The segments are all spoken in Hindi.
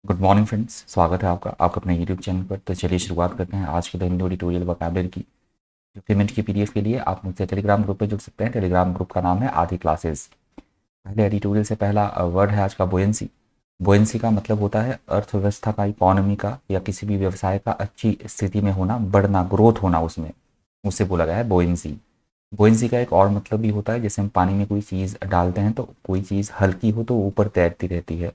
गुड मॉर्निंग फ्रेंड्स, स्वागत है आपका अपने यूट्यूब चैनल पर। तो चलिए शुरुआत करते हैं आज के द हिंदू ट्यूटोरियल वोकैबुलरी की। जो पेमेंट की पीडीएफ के लिए आप मुझसे टेलीग्राम ग्रुप पे जुड़ सकते हैं। टेलीग्राम ग्रुप का नाम है आदि क्लासेस। पहले एडिटोरियल से पहला वर्ड है आज का बोयंसी। बोयंसी का मतलब होता है अर्थव्यवस्था का, इकोनॉमी का या किसी भी व्यवसाय का अच्छी स्थिति में होना, बढ़ना, ग्रोथ होना उसमें, उसे बोला गया है बोयंसी। बोयंसी का एक और मतलब भी होता है, जैसे हम पानी में कोई चीज़ डालते हैं तो कोई चीज़ हल्की हो तो ऊपर तैरती रहती है,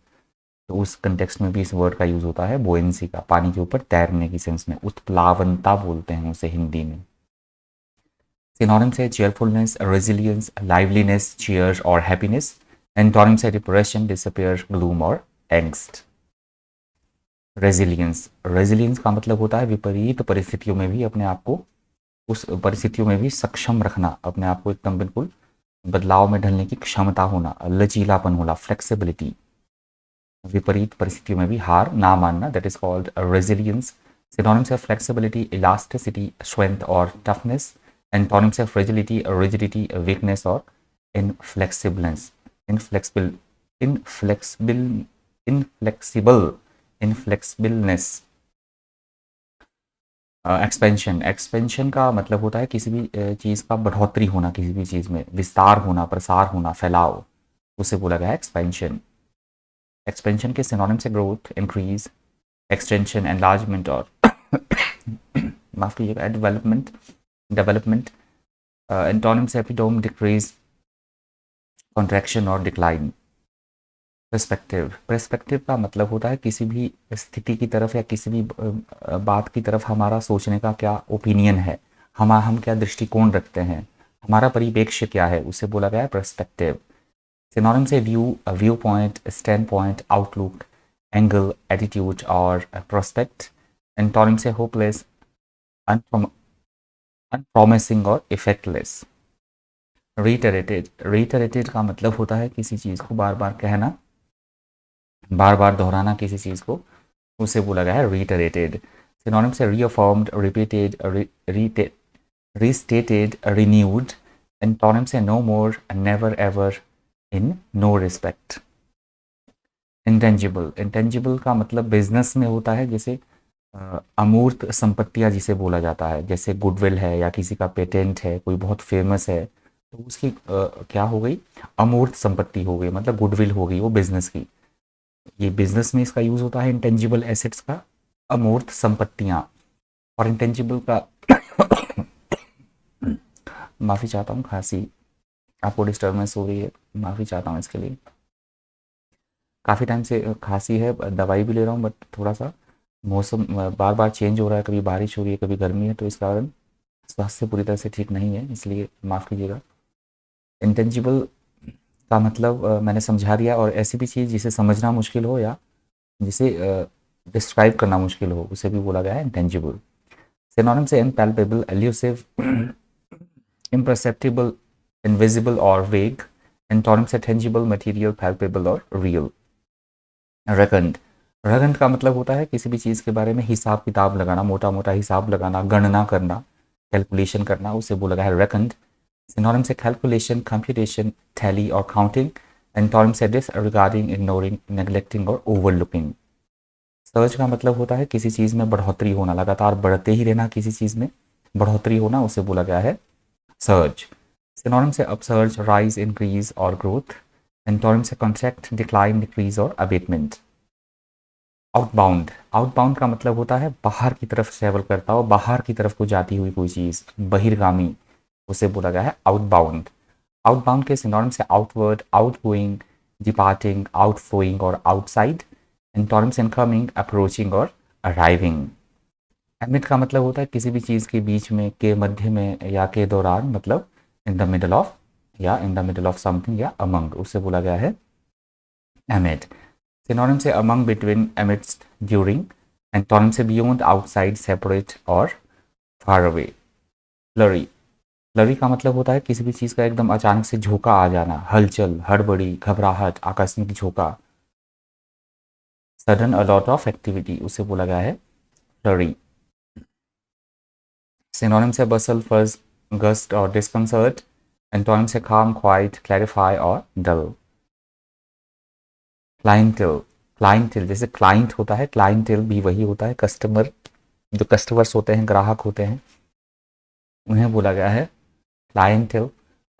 तो उस कंटेक्स्ट में भी इस वर्ड का यूज़ होता है बोयंसी का, पानी के ऊपर तैरने की सेंस में। उत्प्लावनता बोलते हैं उसे हिंदी में। सिनोनिम्स है चेयरफुलनेस, रेजिलियंस, लाइवलीनेस, चीयर और हैप्पीनेस। एंटोनिम्स है डिप्रेशन, डिसअपियर, ग्लूम और एंग्स्ट। रेजिलियंस, रेजिलियंस का मतलब होता है विपरीत परिस्थितियों में भी अपने आप को, उस परिस्थितियों में भी सक्षम रखना, अपने आप को एकदम बिल्कुल बदलाव में ढलने की क्षमता होना, लचीलापन होना, फ्लेक्सिबिलिटी। विपरीत परिस्थितियों में भी हार ना मानना, that is called resilience. Synonyms of flexibility, elasticity, strength और toughness. Antonyms of fragility, rigidity, weakness और inflexibleness, inflexible, inflexible, inflexible, inflexibleness. Expansion, expansion का मतलब होता है किसी भी चीज़ का बढ़ोतरी होना, किसी भी चीज़ में विस्तार होना, प्रसार होना, फैलाव, उसे बोला गया है एक्सपेंशन। एक्सपेंशन के सिनोनिम्स है ग्रोथ, इंक्रीज, एक्सटेंशन, एनलार्जमेंट और माफ कीजिएगा development, development. Antonyms epitome, decrease, contraction और डिक्लाइन। पर्सपेक्टिव, पर्सपेक्टिव का मतलब होता है किसी भी स्थिति की तरफ या किसी भी बात की तरफ हमारा सोचने का क्या ओपिनियन है, हम क्या दृष्टिकोण रखते हैं, हमारा परिप्रेक्ष्य क्या है, उसे बोला गया है पर्सपेक्टिव। सिनोनिम से view, view point, stand point, outlook, angle, attitude और प्रोस्पेक्ट। एंटोनिम से होपलेस, अनप्रॉमिसिंग और इफेक्टलेस। रिटरेटेड, रिटरेटेड का मतलब होता है किसी चीज़ को बार बार कहना, बार बार दोहराना किसी चीज़ को, उसे बोला गया है रिटरेटेड। सिनोनिम से reaffirmed, repeated, restated, renewed. Antonym से no more, never ever, in no respect. Intangible, intangible का मतलब बिजनेस में होता है, जैसे अमूर्त संपत्तियां जिसे बोला जाता है, जैसे गुडविल है या किसी का पेटेंट है, कोई बहुत फेमस है, तो उसकी क्या हो गई, अमूर्त संपत्ति हो गई, मतलब गुडविल हो गई वो बिजनेस की। ये बिजनेस में इसका यूज होता है इंटेंजिबल एसेट्स का, अमूर्त संपत्तियां। और इंटेंजिबल का माफी चाहता हूँ, खांसी, आपको डिस्टर्बेंस हो रही है, माफी चाहता हूँ इसके लिए। काफ़ी टाइम से खांसी है, दवाई भी ले रहा हूँ, बट थोड़ा सा मौसम बार बार चेंज हो रहा है, कभी बारिश हो रही है, कभी गर्मी है, तो इस कारण स्वास्थ्य पूरी तरह से ठीक नहीं है, इसलिए माफ़ कीजिएगा। इंटेंजिबल का मतलब मैंने समझा दिया, और ऐसी भी चीज़ जिसे समझना मुश्किल हो या जिसे डिस्क्राइब करना मुश्किल हो, उसे भी बोला गया है इंटेंजिबल। सिनोनिम से इनपैल्पेबल, एल्यूसिव, इम्परसेप्टिबल, इनविजिबल और वेग। एंटोनिम से टेंजिबल, मटेरियल, पैल्पेबल और रियल। रेकंड, रेकंड का मतलब होता है किसी भी चीज़ के बारे में हिसाब किताब लगाना, मोटा मोटा हिसाब लगाना, गणना करना, कैलकुलेशन करना, उसे बोला गया है रेकंड। सिनोनिम से कैलकुलेशन, कंप्यूटेशन, टैली और काउंटिंग। एंटोनिम से डिसरिगार्डिंग, इग्नोरिंग, नेग्लेक्टिंग और ओवरलुकिंग। सर्ज का मतलब होता है किसी चीज़ में बढ़ोतरी होना, लगातार बढ़ते ही रहना, किसी चीज़ में बढ़ोतरी होना, उसे बोला गया है सर्ज। सिनोनिम से अपसर्ज, राइज, इंक्रीज और ग्रोथ। एंटोनिम से कॉन्ट्रैक्ट, डिक्लाइन, डिक्रीज और अबेटमेंट। आउटबाउंड, आउटबाउंड का मतलब होता है बाहर की तरफ ट्रेवल करता हो, बाहर की तरफ को जाती हुई कोई चीज़, बहिर्गामी, उसे बोला गया है आउटबाउंड। आउटबाउंड के सिनोनिम से आउटवर्ड, आउटगोइंग, डिपार्टिंग, आउटफ्लोइंग और आउटसाइड। एंटोनिम्स इनकमिंग, अप्रोचिंग और अराइविंग। एमिट का मतलब होता है किसी भी चीज़ के बीच में, के मध्य में या के दौरान, मतलब इन द मिडल ऑफ, या in the middle of something या अमंग, उसे बोला गया है एमिट। सिनोनिम से among, between, amidst, during. Antonym से बियॉन्ड, आउटसाइड, सेपरेट और फार अवे। फ्लरी, फ्लरी का मतलब होता है किसी भी चीज़ का एकदम अचानक से झोंका आ जाना, हलचल, हड़बड़ी, घबराहट, आकस्मिक झोंका, सडन अलॉट ऑफ एक्टिविटी, उसे बोला गया है फ्लरी। सिनोनिम से बसल, फज, गस्ट और डिस्कंसर्ट। एंटोनिम से काम, क्वाइट, क्लैरिफाई और डल। क्लाइंटल, क्लाइंटेल, जैसे क्लाइंट होता है, क्लाइंटेल भी वही होता है कस्टमर, जो कस्टमर्स होते हैं, ग्राहक होते हैं, उन्हें बोला गया है क्लाइंटेल।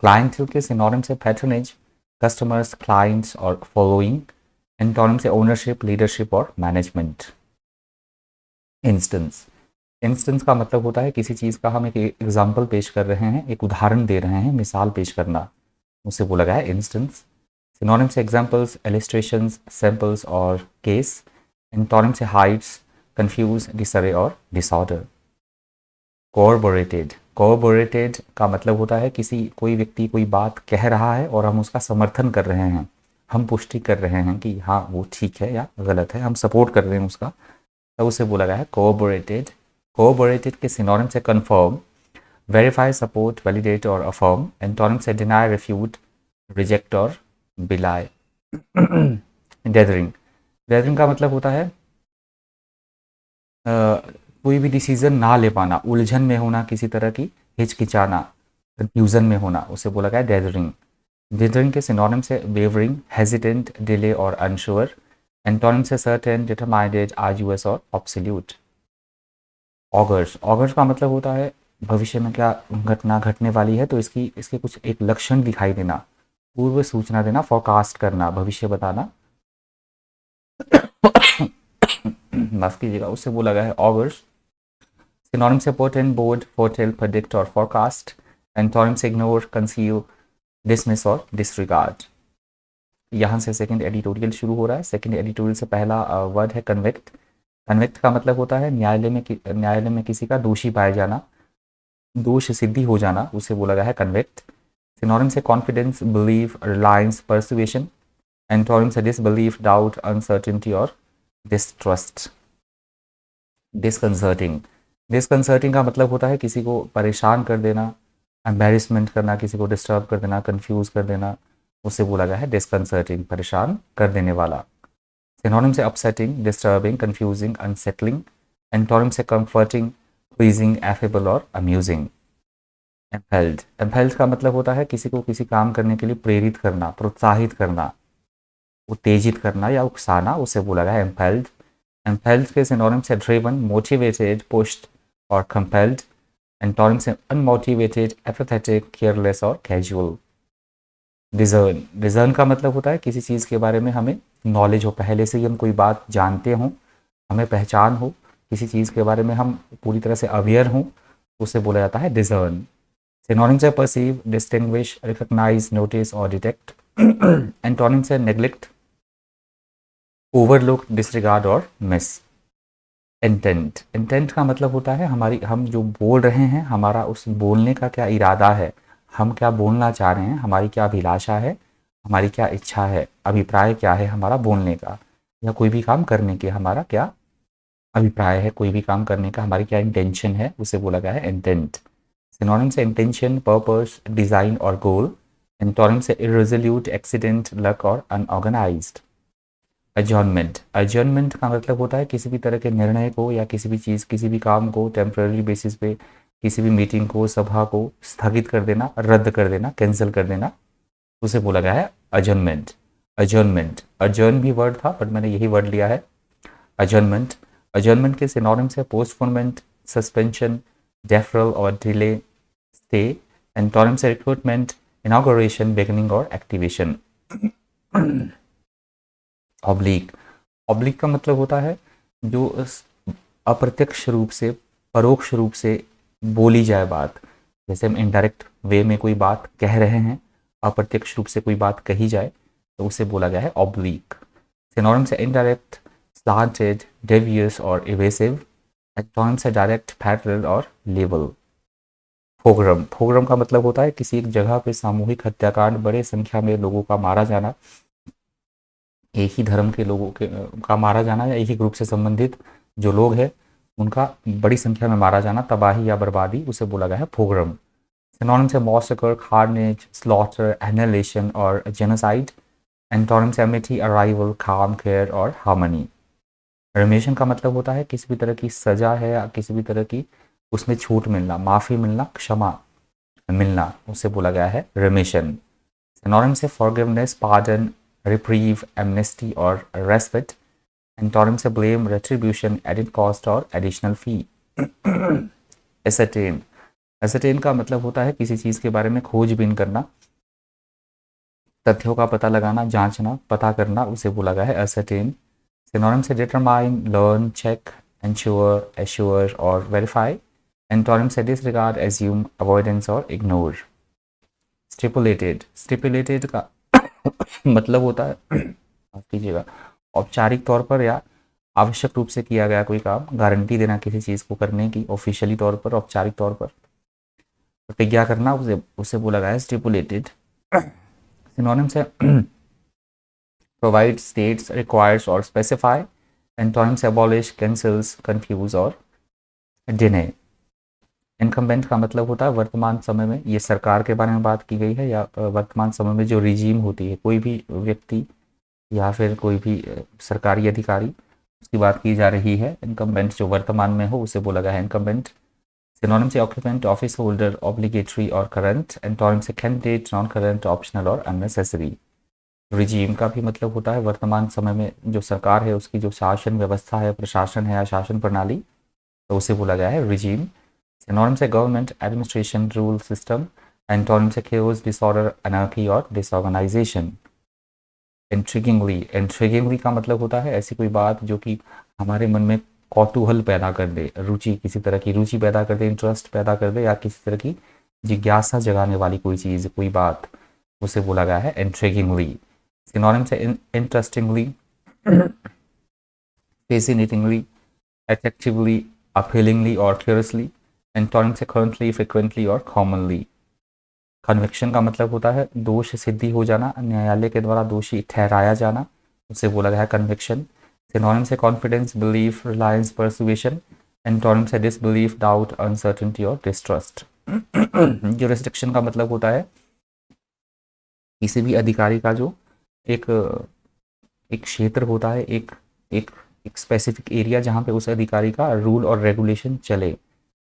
क्लाइंटेल के सिनोनिम्स है पैट्रनेज, कस्टमर्स, क्लाइंट्स और फॉलोइंग। एंटोनिम से ओनरशिप, लीडरशिप और मैनेजमेंट। इंस्टेंस, इंस्टेंस का मतलब होता है किसी चीज़ का हम एक एग्जाम्पल पेश कर रहे हैं, एक उदाहरण दे रहे हैं, मिसाल पेश करना, उसे बोला गया है इंस्टेंस। सिनोनिम से एग्जाम्पल्स, इलिस्ट्रेशंस, सैम्पल्स और केस। एंटोनिम से हाइड्स, कंफ्यूज, डिसरे और डिसऑर्डर। कोऑर्बोरेटेड, कोऑर्बोरेटेड का मतलब होता है किसी कोई व्यक्ति कोई बात कह रहा है और हम उसका समर्थन कर रहे हैं, हम पुष्टि कर रहे हैं कि हाँ वो ठीक है या गलत है, हम सपोर्ट कर रहे हैं उसका, तब उसे बोला गया है कोऑर्बोरेटेड। कोऑर्बोरेटेड के सिनोनिम से कंफर्म, वेरीफाई, सपोर्ट, वैलिडेट और अफर्म। एंटोनिम से डिनाई, रिफ्यूट, रिजेक्ट और बिलाई। डेदरिंग, डेदरिंग का मतलब होता है कोई भी डिसीजन ना ले पाना, उलझन में होना, किसी तरह की हिचकिचाना, कंफ्यूजन में होना, उसे बोला गया है डेदरिंग। डेदरिंग के सिनोनिम से वेवरिंग, हेजिटेंट, डिले और अनश्योर। एंटोनिम से सर्टेन, डिटरमाइंडेड, आर्जुअस और ऑब्सोल्यूट। ऑगर्स, ऑगर्स का मतलब होता है भविष्य में क्या घटना घटने वाली है, तो इसकी इसके कुछ एक लक्षण दिखाई देना, पूर्व सूचना देना, फोरकास्ट करना, भविष्य बताना। माफ कीजिएगा, उससे बोला गया है ऑगर्स। सिनोनिम से पोर्टेंट, बोर्ड, फोरटेल, प्रेडिक्ट और फोरकास्ट। एंटोनिम से इग्नोर, कंसील, डिसमिस और डिसरिगार्ड। यहाँ से सेकंड एडिटोरियल शुरू हो रहा है। सेकंड एडिटोरियल से पहला वर्ड है कन्विक्ट। कन्विक्ट का मतलब होता है न्यायालय में किसी का दोषी पाया जाना, दोष सिद्धि हो जाना, उसे बोला गया है कन्विक्ट। सिनोनिम से confidence, believe, Reliance, persuasion. Antonym से डिसबिलीफ, डाउट, अनसर्टेनिटी और डिस्ट्रस्ट। डिसकंसर्टिंग, डिसकंसर्टिंग का मतलब होता है किसी को परेशान कर देना, एम्बेरसमेंट करना, किसी को डिस्टर्ब कर देना, कंफ्यूज कर देना, उसे बोला गया है डिसकंसर्टिंग, परेशान कर देने वाला। सिनोनिम से upsetting, disturbing, confusing, unsettling. Antonym से कंफर्टिंग, प्लीजिंग, एफेबल और अम्यूजिंग। एम्पेल्ड, एम्पेल्ड का मतलब होता है किसी को किसी काम करने के लिए प्रेरित करना, प्रोत्साहित करना, उत्तेजित करना या उकसाना, उसे बोला गया है एम्पेल्ड। एम्पेल्ड के सिनोनिम से ड्रिवन, मोटिवेटेड, पुश्ड और कंपेल्ड। एंटोनिम से अनमोटिवेटेड, एपैथेटिक, केयरलेस और कैजुअल। डिजर्न, डिजर्न का मतलब होता है किसी चीज़ के बारे में हमें नॉलेज हो, पहले से ही हम कोई बात जानते हों, हमें पहचान हो, किसी चीज़ के बारे में हम पूरी तरह से अवेयर हों, उसे बोला जाता है डिजर्न। सिनोनिम से परसीव, डिस्टिंग्विश, रिकॉग्नाइज, नोटिस और डिटेक्ट। एंटोनिम से नेग्लेक्ट, ओवरलुक, डिसरिगार्ड और मिस। इंटेंट, इंटेंट का मतलब होता है हमारी, हम जो बोल रहे हैं, हमारा उस बोलने का क्या इरादा है, हम क्या बोलना चाह रहे हैं, हमारी क्या अभिलाषा है, हमारी क्या इच्छा है, अभिप्राय क्या है हमारा बोलने का, या कोई भी काम करने के हमारा क्या अभिप्राय है, कोई भी काम करने का हमारी क्या इंटेंशन है, उसे बोला गया है इंटेंट। सिनोनिम से इंटेंशन, पर्पस, डिज़ाइन और गोल। एंटोनिम से इर्रेजोल्यूट, एक्सीडेंट, लक और अनऑर्गेनाइज्ड। एडजॉर्नमेंट, एडजॉर्नमेंट का मतलब होता है किसी भी तरह के निर्णय को या किसी भी चीज़, किसी भी काम को टेम्पररी बेसिस पे, किसी भी मीटिंग को, सभा को स्थगित कर देना, रद्द कर देना, कैंसिल कर देना, उसे बोला गया है एडजॉर्नमेंट। एडजॉर्नमेंट, एडजॉर्न भी वर्ड था बट मैंने यही वर्ड लिया है, एडजॉर्नमेंट। एडजॉर्नमेंट के सिनोनिम्स है पोस्टपोनमेंट, सस्पेंशन, डेफरल और डिले, स्टे। एंटोनिम से रिक्रूटमेंट, इनॉग्रेशन, बिगिनिंग और एक्टिवेशन। ऑब्लिक, ऑब्लिक का मतलब होता है जो अप्रत्यक्ष रूप से, परोक्ष रूप से बोली जाए बात, जैसे हम इनडायरेक्ट वे में कोई बात कह रहे हैं, अप्रत्यक्ष रूप से कोई बात कही जाए, तो उसे बोला गया है ऑब्लिक। सिनोनिम से इनडायरेक्ट, स्लांटेड, डेवियस और इवेसिव। एंटोनिम से डायरेक्ट, पैरेलल और लेबल। पोग्राम, पोग्राम का मतलब होता है किसी एक जगह पे सामूहिक हत्याकांड, बड़े संख्या में लोगों का मारा जाना, एक ही धर्म के लोगों के का मारा जाना, या एक ही ग्रुप से संबंधित जो लोग हैं उनका बड़ी संख्या में मारा जाना, तबाही या बर्बादी, उसे बोला गया है पोग्राम। सिनोनिम से मॉसकर, कार्नेज, स्लॉटर, एनिहिलेशन और जेनोसाइड। एंटोनिम से एमिटी, अराइवल, काम, केयर और हार्मनी। रेमिशन का मतलब होता है किसी भी तरह की सजा है या किसी भी तरह की उसमें छूट मिलना, माफ़ी मिलना, क्षमा मिलना, उसे बोला गया है रेमिशन। सिनोनिम से फॉरगिवनेस, पार्डन, रिप्रीव, एमनेस्टी और रेस्पेक्ट। एंटोनिम से ब्लेम, रेट्रीब्यूशन, एडिड कॉस्ट और एडिशनल फी। एसरटेन, एसरटेन का मतलब होता है किसी चीज़ के बारे में खोजबीन करना, तथ्यों का पता लगाना, जांचना, पता करना, उसे बोला गया है एसरटेन। सिनोनिम से determine, learn, check, ensure, assure और वेरीफाई। एंटोनिम से डिसरिगार्ड, एज्यूम, अवॉइडेंस और इग्नोर। स्टिपुलेटेड, स्टिपुलेटेड का मतलब होता है माफ कीजिएगा, औपचारिक तौर पर या आवश्यक रूप से किया गया कोई काम, गारंटी देना किसी चीज़ को करने की, ऑफिशियली तौर पर, औपचारिक तौर पर प्रतिज्ञा करना, उसे उसे बोला गया है स्टिपुलेटेड। सिनोनिम से प्रोवाइड, स्टेट्स, रिक्वायर्स और स्पेसिफाई। एंटोनिम से अबॉलिश, कैंसल्स, कंफ्यूज और डिने। इनकम्बेंट का मतलब होता है वर्तमान समय में, ये सरकार के बारे में बात की गई है या वर्तमान समय में जो रिजीम होती है, कोई भी व्यक्ति या फिर कोई भी सरकारी अधिकारी, उसकी बात की जा रही है। इनकम्बेंट जो वर्तमान में हो उसे बोला गया है इनकम्बेंट। सिनोनिम से ऑक्यूपेंट, ऑफिस होल्डर, ऑब्लिगेटरी और करंट। एंटोनिम से कैंडिडेट, नॉन करंट, ऑप्शनल और अननेसेसरी। रिजीम का भी मतलब होता है वर्तमान समय में जो सरकार है उसकी जो शासन व्यवस्था है, प्रशासन है या शासन प्रणाली, तो उसे बोला गया है रिजीम। सिनोनिम से government, administration, rule, system. Antonym से chaos, डिसऑर्डर, अनार्की और डिसऑर्गेनाइजेशन। इंट्रिगिंगली, इंट्रिगिंगली का मतलब होता है ऐसी कोई बात जो कि हमारे मन में कौतूहल पैदा कर दे, रुचि, किसी तरह की रुचि पैदा कर दे, इंटरेस्ट पैदा कर दे या किसी तरह की जिज्ञासा जगाने वाली कोई चीज़, कोई बात, उसे बोला गया है इंट्रिगिंगली। सिनोनिम से इंटरेस्टिंगली, fascinatingly, attractively, appealingly और curiously। एंटोनिम से currently, frequently और commonly। कन्विक्शन का मतलब होता है दोष सिद्धि हो जाना, न्यायालय के द्वारा दोषी ठहराया जाना, उसे बोला गया है कन्विक्शन। सिनोनिम से confidence, belief, Reliance, persuasion. Antonym से डिसबिलीफ, डाउट, अनसर्टेनिटी और डिस्ट्रस्ट। जुरिस्डिक्शन का मतलब होता है किसी भी अधिकारी का जो एक एक क्षेत्र होता है, एक एक एक स्पेसिफिक एरिया जहाँ पे उस अधिकारी का रूल और रेगुलेशन चले,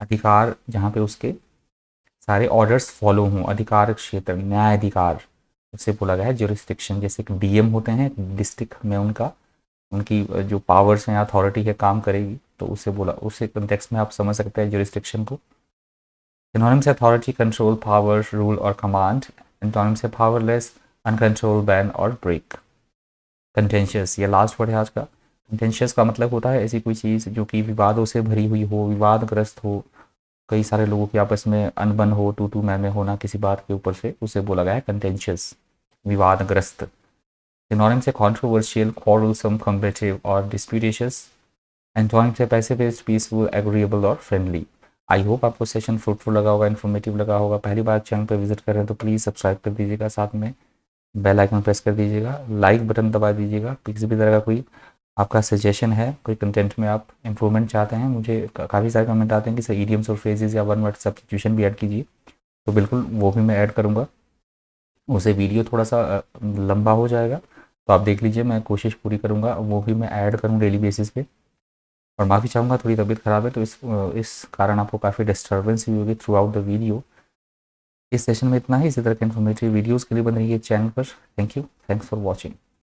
अधिकार जहाँ पे उसके सारे ऑर्डर्स फॉलो हों, अधिकार क्षेत्र, न्याय अधिकार, उसे बोला गया है जुरिस्डिक्शन। जैसे कि डीएम होते हैं डिस्ट्रिक्ट में, उनका उनकी जो पावर्स हैं, अथॉरिटी है, काम करेगी, तो उसे बोला, उसे कंटेक्स्ट में आप समझ सकते हैं जुरिस्डिक्शन को। सिनोनिम से अथॉरिटी, कंट्रोल, पावर, रूल और कमांड। एंटोनिम से पावरलेस, अनकंट्रोल, बैन और ब्रेक। कंटेंशियस, ये लास्ट वर्ड है आज का। कंटेंशियस का मतलब होता है ऐसी कोई चीज़ जो कि विवादों से भरी हुई हो, विवादग्रस्त हो, कई सारे लोगों की आपस में अनबन हो, तू तू मैं होना किसी बात के ऊपर से, उसे बोला गया है कंटेंशियस, विवादग्रस्त। सिनोनिम से कंट्रोवर्शियल, क्वारलसम, कॉम्पिटिटिव और डिस्प्यूटेशियस। एंटोनिम से पैसिफिस्ट, पीसफुल, एग्रीएबल और फ्रेंडली। आई होप आपको सेशन फ्रूटफुल लगा होगा, इन्फॉर्मेटिव लगा होगा। पहली बार चैनल पर विजिट कर रहे हैं तो प्लीज़ सब्सक्राइब कर दीजिएगा, साथ में बेल आइकन प्रेस कर दीजिएगा, लाइक बटन दबा दीजिएगा। किसी भी तरह का कोई आपका सजेशन है, कोई कंटेंट में आप इम्प्रूवमेंट चाहते हैं, मुझे काफ़ी सारे कमेंट आते हैं कि सर ईडियम्स और फ्रेजेस या वन वर्ड सब्स्टिट्यूशन भी ऐड कीजिए, तो बिल्कुल वो भी मैं ऐड करूँगा। उसे वीडियो थोड़ा सा लंबा हो जाएगा, तो आप देख लीजिए, मैं कोशिश पूरी करूँगा वो भी मैं ऐड करूँ डेली बेसिस पे। और माफ़ी चाहूँगा, थोड़ी तबीयत ख़राब है तो इस कारण आपको काफ़ी डिस्टर्बेंस भी होगी थ्रू आउट द वीडियो। इस सेशन में इतना ही। इसी तरह के इन्फॉर्मेटिव वीडियोज़ के लिए बन रही है चैनल पर। Thank you, thanks for watching.